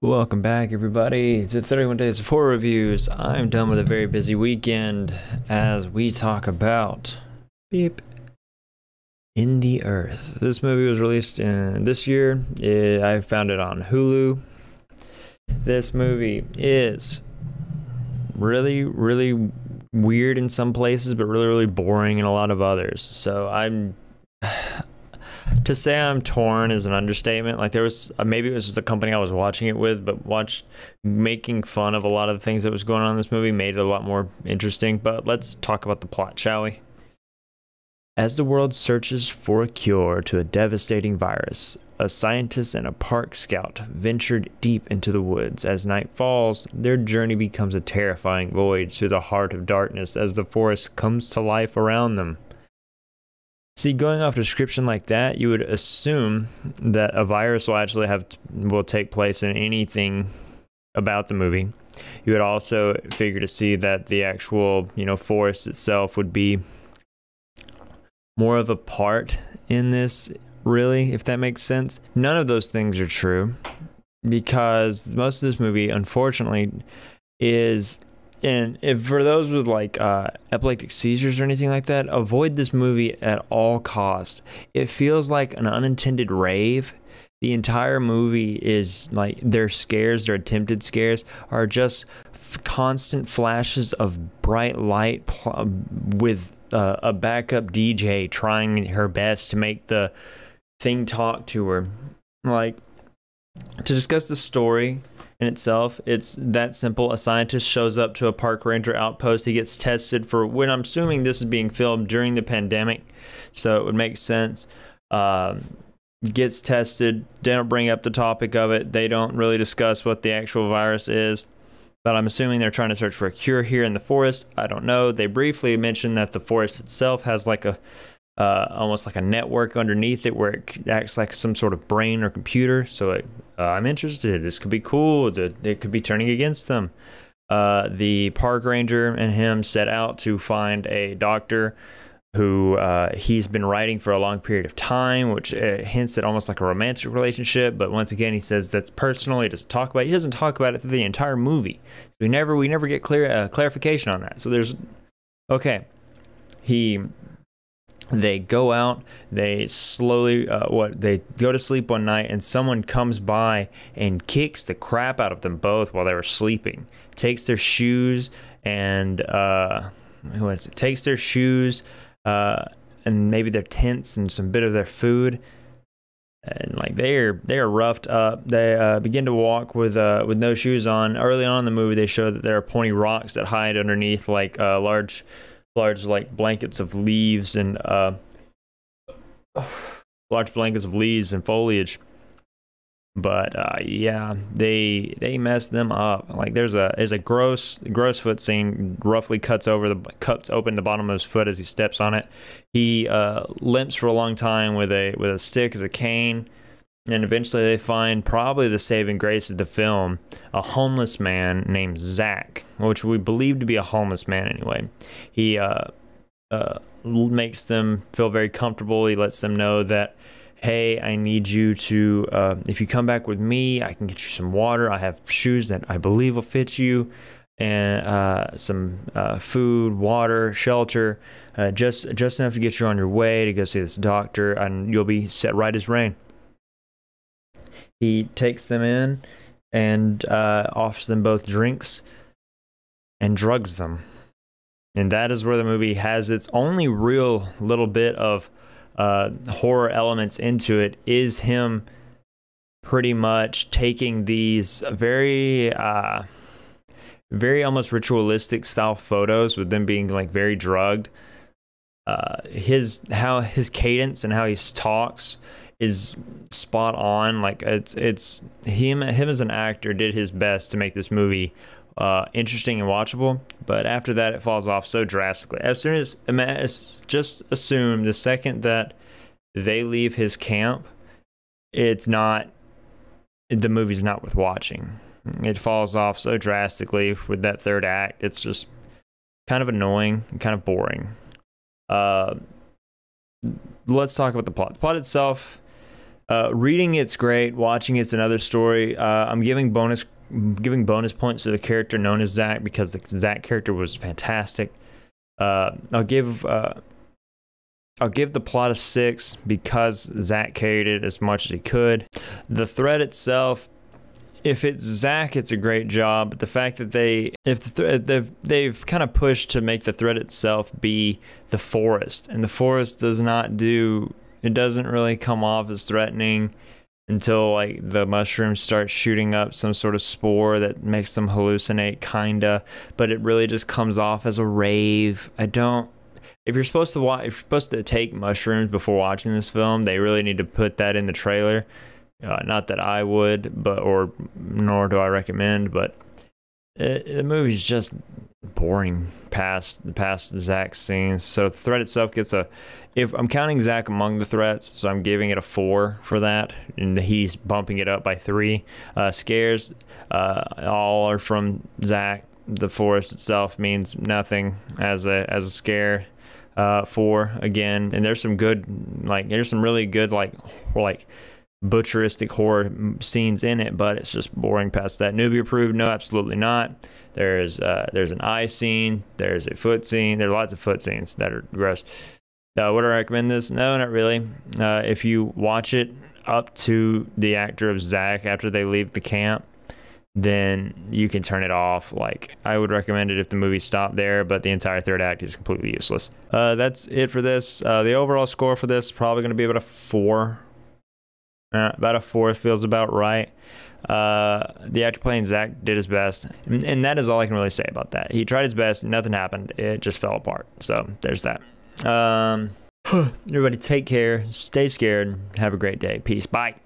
Welcome back, everybody, to 31 Days of Horror Reviews. I'm done with a very busy weekend as we talk about Beep in the Earth. This movie was released this year. I found it on Hulu. This movie is really, really weird in some places, but really, really boring in a lot of others. So to say I'm torn is an understatement. Like, there was maybe it was just the company I was watching it with, but making fun of a lot of the things that was going on in this movie made it a lot more interesting. But let's talk about the plot, shall we? As the world searches for a cure to a devastating virus, a scientist and a park scout ventured deep into the woods. As night falls, their journey becomes a terrifying voyage through the heart of darkness as the forest comes to life around them. See, going off a description like that, you would assume that a virus will take place in anything about the movie. You would also figure to see that the actual, forest itself would be more of a part in this, really, if that makes sense. None of those things are true, because most of this movie, unfortunately, is... And if for those with epileptic seizures or anything like that, avoid this movie at all costs. It feels like an unintended rave. The entire movie is like their attempted scares, are just constant flashes of bright light with a backup DJ trying her best to make the thing talk to her. Like, to discuss the story in itself, it's that simple. A scientist shows up to a park ranger outpost. He gets tested for, when I'm assuming this is being filmed during the pandemic, so it would make sense. Gets tested. They don't bring up the topic of it. They don't really discuss what the actual virus is, but I'm assuming they're trying to search for a cure here in the forest. I don't know. They briefly mention that the forest itself has like a almost like a network underneath it where it acts like some sort of brain or computer. So I'm interested. This could be cool. It could be turning against them. The park ranger and him set out to find a doctor who he's been writing for a long period of time, which hints at almost like a romantic relationship. But once again, he says that's personal. He doesn't talk about it. He doesn't talk about it through the entire movie. So we never get clarification on that. So there's okay. They go out, they slowly, they go to sleep one night, and someone comes by and kicks the crap out of them both while they were sleeping. Takes their shoes and, takes their shoes, and maybe their tents and some bit of their food. And like they are roughed up. They begin to walk with no shoes on. Early on in the movie, they show that there are pointy rocks that hide underneath like large like blankets of leaves and large blankets of leaves and foliage. But yeah, they mess them up. Like there's a gross foot scene. Roughly cuts open the bottom of his foot as he steps on it. He limps for a long time with a stick as a cane. And eventually they find probably the saving grace of the film, a homeless man named Zach, which we believe to be a homeless man anyway. He makes them feel very comfortable. He lets them know that, hey, I need you to, if you come back with me, I can get you some water. I have shoes that I believe will fit you, and some food, water, shelter, just enough to get you on your way to go see this doctor, and you'll be set right as rain. He takes them in and offers them both drinks and drugs them. And that is where the movie has its only real little bit of horror elements into it, is him pretty much taking these very almost ritualistic style photos with them being like very drugged. His cadence and how he talks is spot on. Like it's him as an actor did his best to make this movie interesting and watchable, but after that it falls off so drastically. Just assume the second that they leave his camp, the movie's not worth watching. It falls off so drastically with that third act. It's just kind of annoying and kind of boring. Let's talk about the plot. The plot itself Reading it's great. Watching it's another story. I'm giving bonus points to the character known as Zach because the Zach character was fantastic. I'll give the plot a 6 because Zach carried it as much as he could. The thread itself, if it's Zach, it's a great job. But the fact that they've kind of pushed to make the thread itself be the forest, and the forest doesn't really come off as threatening until like the mushrooms start shooting up some sort of spore that makes them hallucinate, kinda. But it really just comes off as a rave. If you're supposed to take mushrooms before watching this film, they really need to put that in the trailer. Not that I would, nor do I recommend, but the movie's just boring past Zach's scenes. So the threat itself gets if I'm counting Zach among the threats, so I'm giving it a 4 for that, and he's bumping it up by 3. Scares, all are from Zach. The forest itself means nothing as a scare. 4 again, and there's some really good like butcheristic horror scenes in it, but it's just boring past that. Newbie approved? No, absolutely not. There's an eye scene, there's a foot scene, there's lots of foot scenes that are gross. Would I recommend this? No, not really. If you watch it up to the actor of Zach after they leave the camp, then you can turn it off. Like, I would recommend it if the movie stopped there, but the entire third act is completely useless. That's it for this. The overall score for this is probably going to be about a 4. About a 4 feels about right. The actor playing Zach did his best, and that is all I can really say about that. He tried his best, nothing happened. It just fell apart. So there's that. Everybody take care, stay scared, have a great day. Peace. Bye.